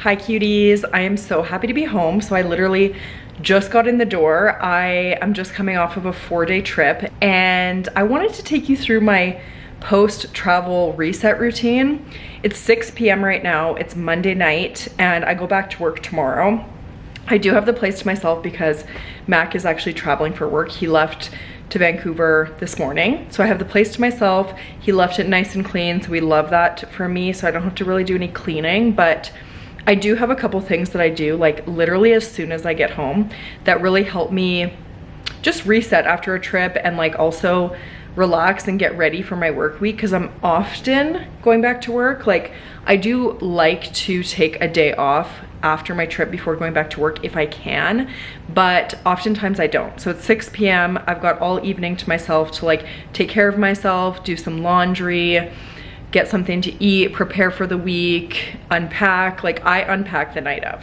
Hi cuties, I am so happy to be home. So I literally just got in the door. I am just coming off of a 4-day trip and I wanted to take you through my post-travel reset routine. It's 6 p.m. right now, it's Monday night and I go back to work tomorrow. I do have the place to myself because Mac is actually traveling for work. He left to Vancouver this morning. So I have the place to myself. He left it nice and clean, so we love that for me, so I don't have to really do any cleaning, but I do have a couple things that I do like literally as soon as I get home that really help me just reset after a trip and like also relax and get ready for my work week, because I'm often going back to work. Like I do like to take a day off after my trip before going back to work if I can, but oftentimes I don't. So it's 6 p.m. I've got all evening to myself to like take care of myself, do some laundry, get something to eat, prepare for the week, unpack. Like I unpack the night of.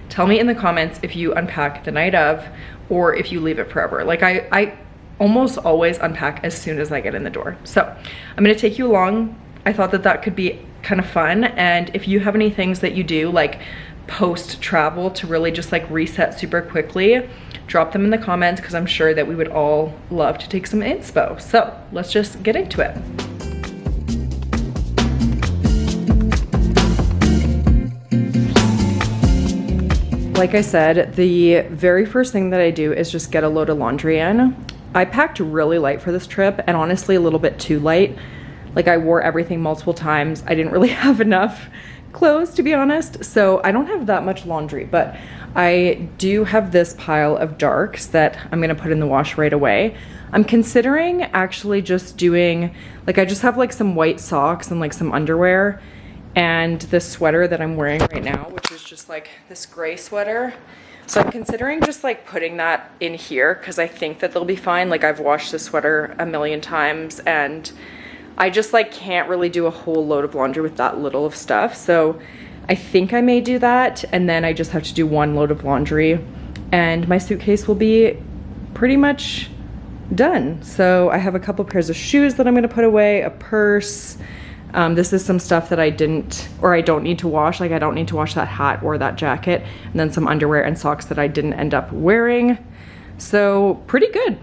Tell me in the comments if you unpack the night of or if you leave it forever. Like I almost always unpack as soon as I get in the door. So I'm gonna take you along. I thought that that could be kind of fun, and if you have any things that you do like post travel to really just like reset super quickly, drop them in the comments because I'm sure that we would all love to take some inspo. So let's just get into it. Like I said, the very first thing that I do is just get a load of laundry in. I packed really light for this trip, and honestly a little bit too light. Like I wore everything multiple times. I didn't really have enough clothes, to be honest, so I don't have that much laundry, but I do have this pile of darks that I'm gonna put in the wash right away. I'm considering actually just doing, like I just have like some white socks and like some underwear and this sweater that I'm wearing right now, which is just like this gray sweater. So I'm considering just like putting that in here because I think that they'll be fine. Like I've washed this sweater a million times and I just like can't really do a whole load of laundry with that little of stuff. So I think I may do that, and then I just have to do one load of laundry and my suitcase will be pretty much done. So I have a couple pairs of shoes that I'm gonna put away, a purse. This is some stuff that I don't need to wash. Like I don't need to wash that hat or that jacket, and then some underwear and socks that I didn't end up wearing. So pretty good.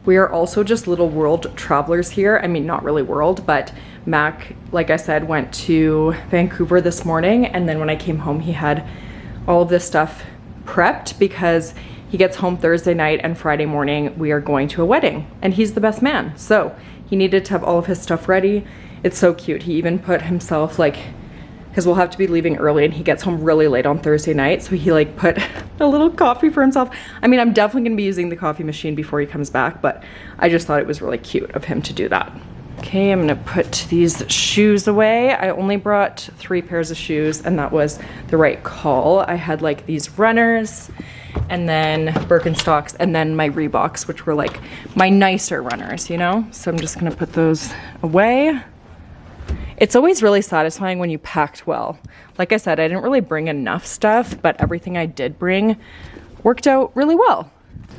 We are also just little world travelers here. I mean, not really world, but Mac, like I said, went to Vancouver this morning, and then when I came home, he had all of this stuff prepped because he gets home Thursday night and Friday morning we are going to a wedding, and he's the best man. So he needed to have all of his stuff ready. It's so cute. He even put himself like, because we'll have to be leaving early and he gets home really late on Thursday night, so he like put a little coffee for himself. I mean, I'm definitely gonna be using the coffee machine before he comes back, but I just thought it was really cute of him to do that. Okay, I'm gonna put these shoes away. I only brought 3 pairs of shoes and that was the right call. I had like these runners and then Birkenstocks and then my Reeboks, which were like my nicer runners, you know? So I'm just gonna put those away. It's always really satisfying when you packed well. Like I said, I didn't really bring enough stuff, but everything I did bring worked out really well.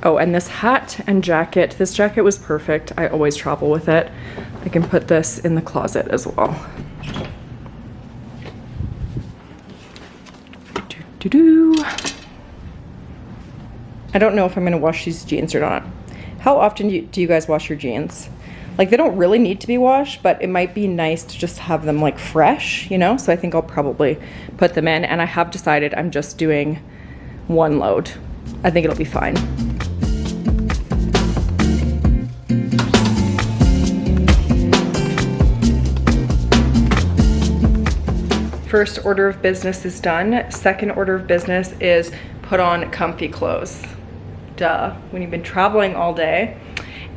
Oh, and this hat and jacket, this jacket was perfect. I always travel with it. I can put this in the closet as well. I don't know if I'm gonna wash these jeans or not. How often do you guys wash your jeans? Like they don't really need to be washed, but it might be nice to just have them like fresh, you know? So I think I'll probably put them in, and I have decided I'm just doing one load. I think it'll be fine. First order of business is done. Second order of business is put on comfy clothes. Duh, when you've been traveling all day.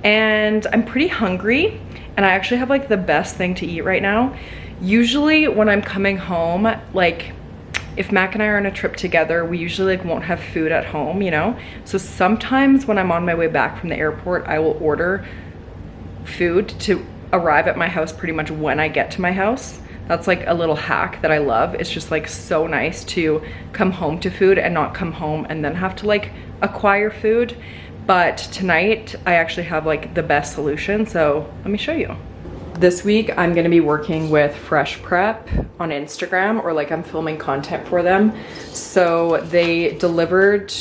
And I'm pretty hungry, and I actually have like the best thing to eat right now. Usually when I'm coming home, like if Mac and I are on a trip together, we usually like won't have food at home, you know? So sometimes when I'm on my way back from the airport, I will order food to arrive at my house pretty much when I get to my house. That's like a little hack that I love. It's just like so nice to come home to food and not come home and then have to like acquire food. But tonight I actually have like the best solution, so let me show you. This week I'm gonna be working with Fresh Prep on Instagram, or like I'm filming content for them. So they delivered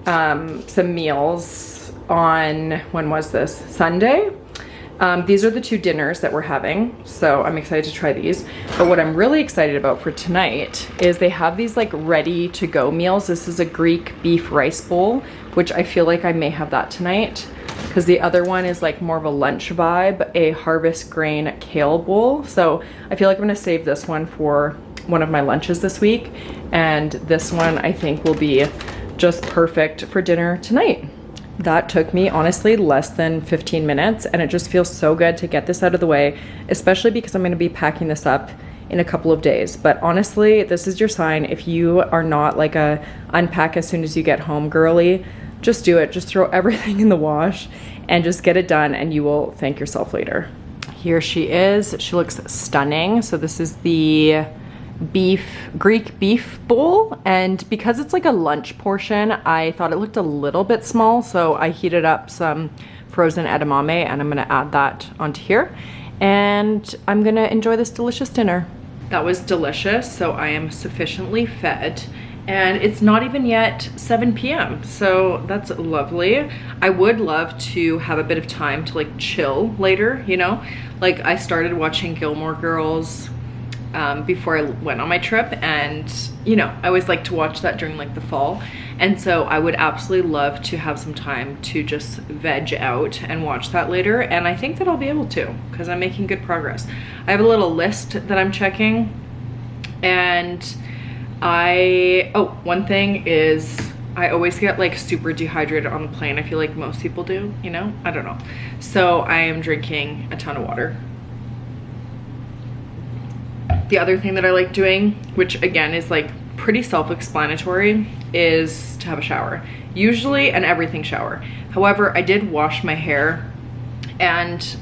some meals on, when was this? Sunday. These are the 2 dinners that we're having, so I'm excited to try these. But what I'm really excited about for tonight is they have these like ready to go meals. This is a Greek beef rice bowl, which I feel like I may have that tonight, because the other one is like more of a lunch vibe, a harvest grain kale bowl. So I feel like I'm gonna save this one for one of my lunches this week, and this one I think will be just perfect for dinner tonight. That took me honestly less than 15 minutes, and it just feels so good to get this out of the way, especially because I'm going to be packing this up in a couple of days. But honestly, this is your sign. If you are not like a unpack as soon as you get home girly, just do it. Just throw everything in the wash and just get it done, and you will thank yourself later. Here she is. She looks stunning. So this is the Greek beef bowl, and because it's like a lunch portion, I thought it looked a little bit small, so I heated up some frozen edamame and I'm gonna add that onto here, and I'm gonna enjoy this delicious dinner. That was delicious, so I am sufficiently fed, and it's not even yet 7 p.m. so that's lovely. I would love to have a bit of time to like chill later, you know, like I started watching Gilmore Girls before I went on my trip, and you know, I always like to watch that during like the fall, and so I would absolutely love to have some time to just veg out and watch that later, and I think that I'll be able to, because I'm making good progress. I have a little list that I'm checking, and one thing is I always get like super dehydrated on the plane. I feel like most people do, you know, I don't know. So I am drinking a ton of water. The other thing that I like doing, which again is like pretty self-explanatory, is to have a shower. Usually an everything shower. However, I did wash my hair and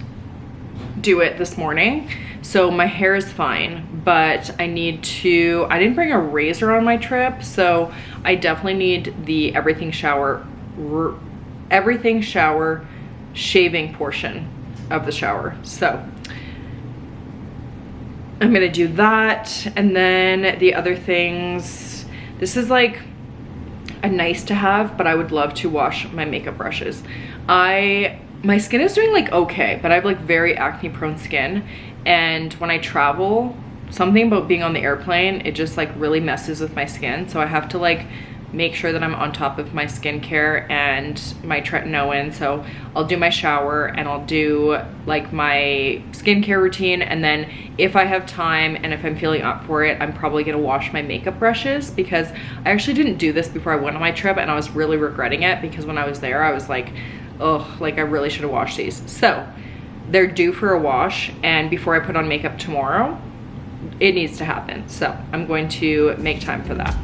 do it this morning, so my hair is fine, but I didn't bring a razor on my trip, so I definitely need the everything shower shaving portion of the shower. So I'm gonna do that, and then the other things, this is like a nice to have, but I would love to wash my makeup brushes. My skin is doing like okay, but I have like very acne prone skin, and when I travel, something about being on the airplane, it just like really messes with my skin, so I have to like make sure that I'm on top of my skincare and my tretinoin. So I'll do my shower and I'll do like my skincare routine, and then if I have time and if I'm feeling up for it, I'm probably gonna wash my makeup brushes, because I actually didn't do this before I went on my trip, and I was really regretting it, because when I was there I was like, oh, like I really should have washed these. So they're due for a wash, and before I put on makeup tomorrow, it needs to happen. So I'm going to make time for that.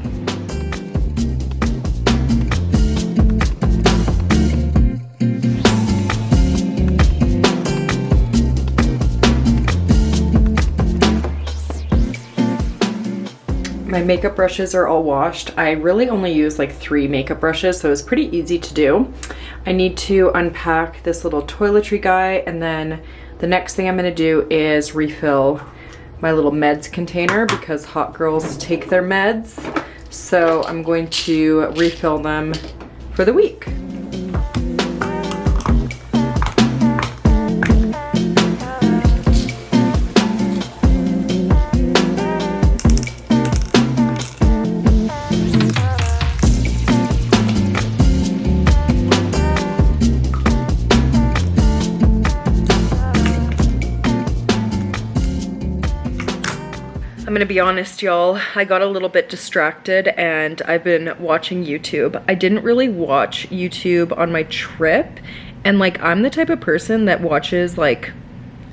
My makeup brushes are all washed. I really only use like 3 makeup brushes, so it's pretty easy to do. I need to unpack this little toiletry guy, and then the next thing I'm gonna do is refill my little meds container, because hot girls take their meds. So I'm going to refill them for the week. I'm gonna be honest, y'all, I got a little bit distracted and I've been watching YouTube. I didn't really watch YouTube on my trip, and like I'm the type of person that watches like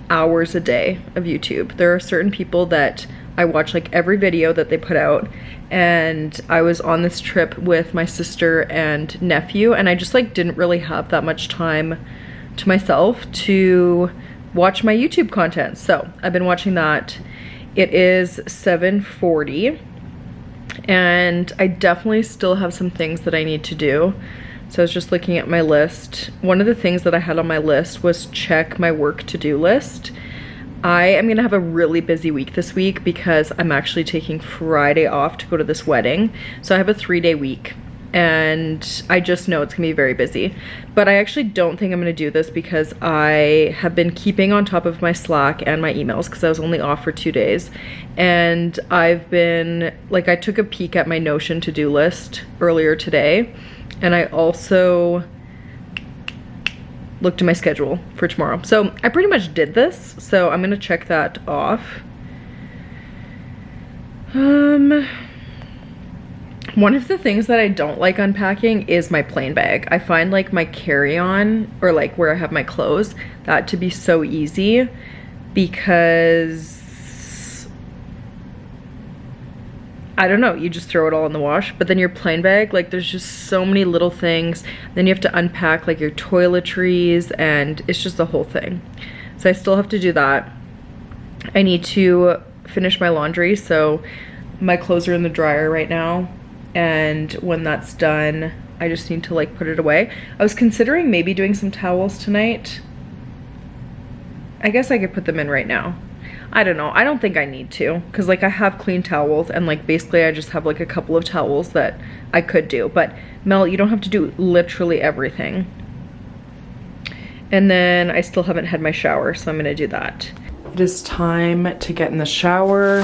hours a day of YouTube. There are certain people that I watch like every video that they put out, and I was on this trip with my sister and nephew, and I just like didn't really have that much time to myself to watch my YouTube content. So I've been watching that. It is 7:40 and I definitely still have some things that I need to do. So I was just looking at my list. One of the things that I had on my list was check my work to-do list. I am gonna have a really busy week this week because I'm actually taking Friday off to go to this wedding. So I have a 3-day week and I just know it's gonna be very busy. But I actually don't think I'm gonna do this because I have been keeping on top of my Slack and my emails because I was only off for 2 days. And I've been, like, I took a peek at my Notion to-do list earlier today, and I also looked at my schedule for tomorrow. So I pretty much did this, so I'm gonna check that off. One of the things that I don't like unpacking is my plain bag. I find like my carry-on, or like where I have my clothes, that to be so easy because I don't know, you just throw it all in the wash. But then your plain bag, like there's just so many little things. Then you have to unpack like your toiletries and it's just the whole thing. So I still have to do that. I need to finish my laundry. So my clothes are in the dryer right now. And when that's done, I just need to like put it away. I was considering maybe doing some towels tonight. I guess I could put them in right now. I don't know. I don't think I need to because like I have clean towels and like basically I just have like a couple of towels that I could do. But Mel, you don't have to do literally everything. And then I still haven't had my shower, so I'm gonna do that. It is time to get in the shower.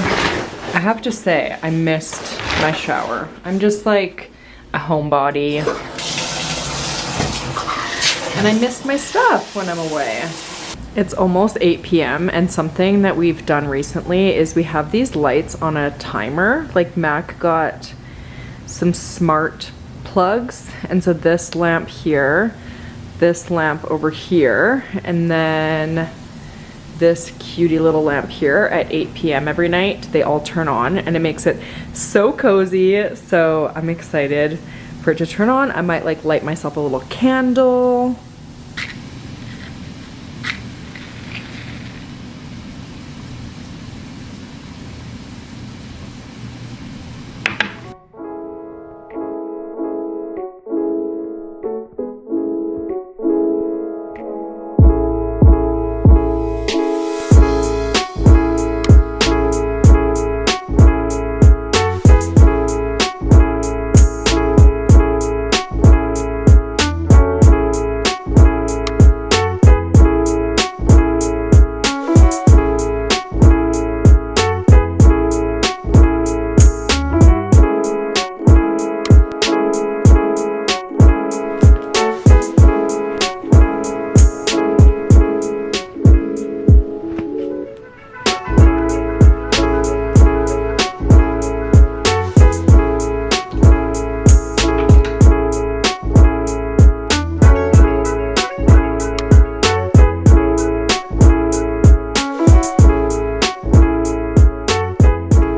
I have to say, I missed my shower. I'm just like a homebody. And I missed my stuff when I'm away. It's almost 8 p.m. and something that we've done recently is we have these lights on a timer. Like Mac got some smart plugs. And so this lamp here, this lamp over here, and then this cutie little lamp here at 8 p.m. every night. They all turn on and it makes it so cozy. So I'm excited for it to turn on. I might like light myself a little candle.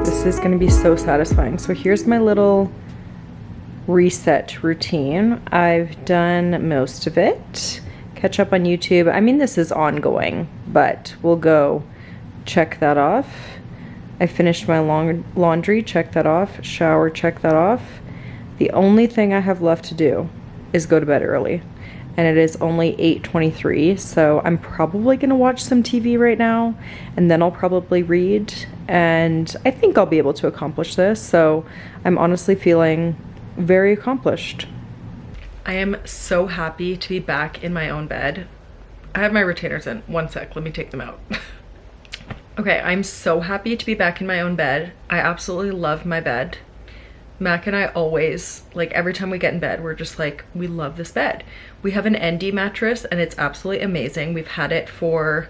This is gonna be so satisfying. So here's my little reset routine. I've done most of it. Catch up on YouTube. I mean, this is ongoing, but we'll go check that off. I finished my laundry, check that off. Shower, check that off. The only thing I have left to do is go to bed early. And it is only 8:23, so I'm probably gonna watch some TV right now, and then I'll probably read, and I think I'll be able to accomplish this, so I'm honestly feeling very accomplished. I am so happy to be back in my own bed. I have my retainers in. One sec, let me take them out. Okay, I'm so happy to be back in my own bed. I absolutely love my bed. Mac and I always, like every time we get in bed, we're just like, we love this bed. We have an ND mattress and it's absolutely amazing. We've had it for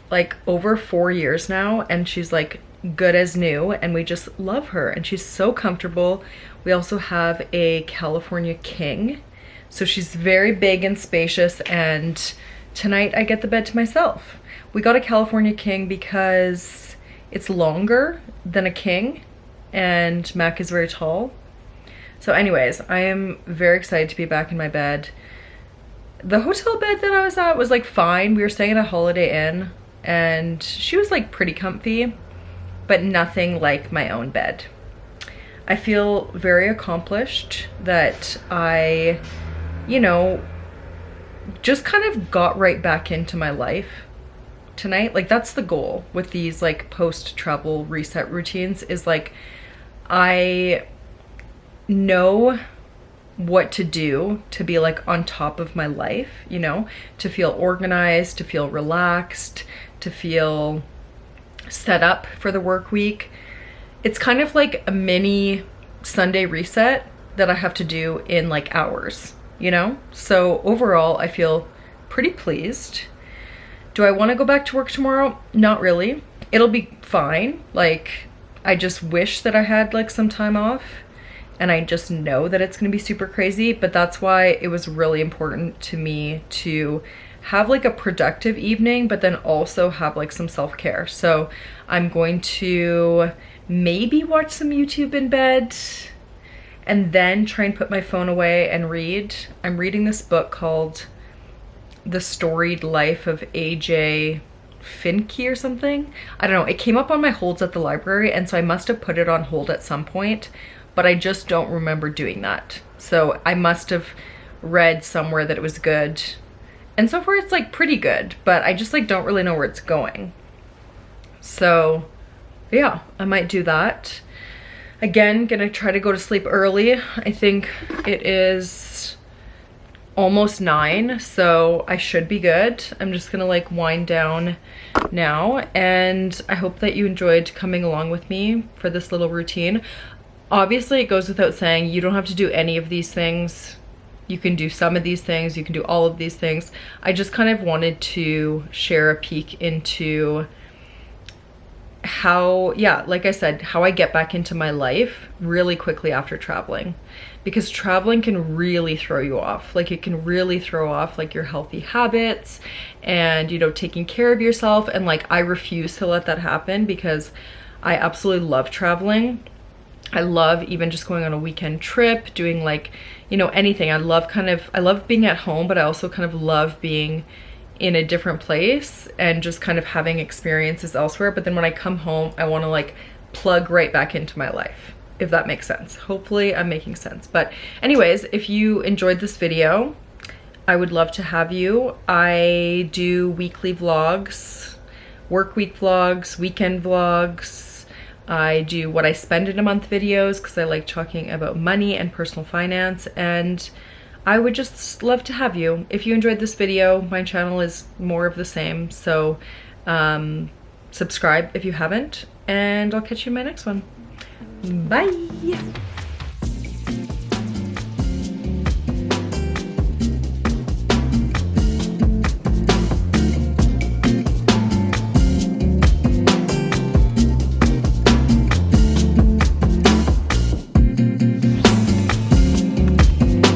like over 4 years now and she's like good as new and we just love her and she's so comfortable. We also have a California King. So she's very big and spacious and tonight I get the bed to myself. We got a California King because it's longer than a king and Mac is very tall. So anyways, I am very excited to be back in my bed. The hotel bed that I was at was like fine. We were staying at a Holiday Inn and she was like pretty comfy, but nothing like my own bed. I feel very accomplished that I, you know, just kind of got right back into my life tonight. Like that's the goal with these like post-travel reset routines, is like I know what to do to be like on top of my life, you know, to feel organized, to feel relaxed, to feel set up for the work week. It's kind of like a mini Sunday reset that I have to do in like hours, you know? So overall, I feel pretty pleased. Do I want to go back to work tomorrow? Not really. It'll be fine. Like, I just wish that I had like some time off, and I just know that it's going to be super crazy, but that's why it was really important to me to have like a productive evening, but then also have like some self-care. So I'm going to maybe watch some YouTube in bed and then try and put my phone away and read. I'm reading this book called The Storied Life of A.J. Finke or something. I don't know. It came up on my holds at the library, and so I must have put it on hold at some point, but I just don't remember doing that. So I must have read somewhere that it was good. And so far it's like pretty good, but I just like don't really know where it's going. So yeah, I might do that. Again, gonna try to go to sleep early. I think it is almost 9, so I should be good. I'm just gonna like wind down now, and I hope that you enjoyed coming along with me for this little routine. Obviously, it goes without saying, you don't have to do any of these things. You can do some of these things, you can do all of these things. I just kind of wanted to share a peek into how, yeah, like I said, how I get back into my life really quickly after traveling. Because traveling can really throw you off. Like it can really throw off like your healthy habits and, you know, taking care of yourself. And like I refuse to let that happen because I absolutely love traveling. I love even just going on a weekend trip, doing like, you know, anything. I love being at home, but I also kind of love being in a different place and just kind of having experiences elsewhere. But then when I come home, I want to like plug right back into my life, if that makes sense. Hopefully I'm making sense. But anyways, if you enjoyed this video, I would love to have you. I do weekly vlogs, work week vlogs, weekend vlogs. I do what I spend in a month videos because I like talking about money and personal finance, and I would just love to have you. If you enjoyed this video, my channel is more of the same, so subscribe if you haven't, and I'll catch you in my next one. Bye!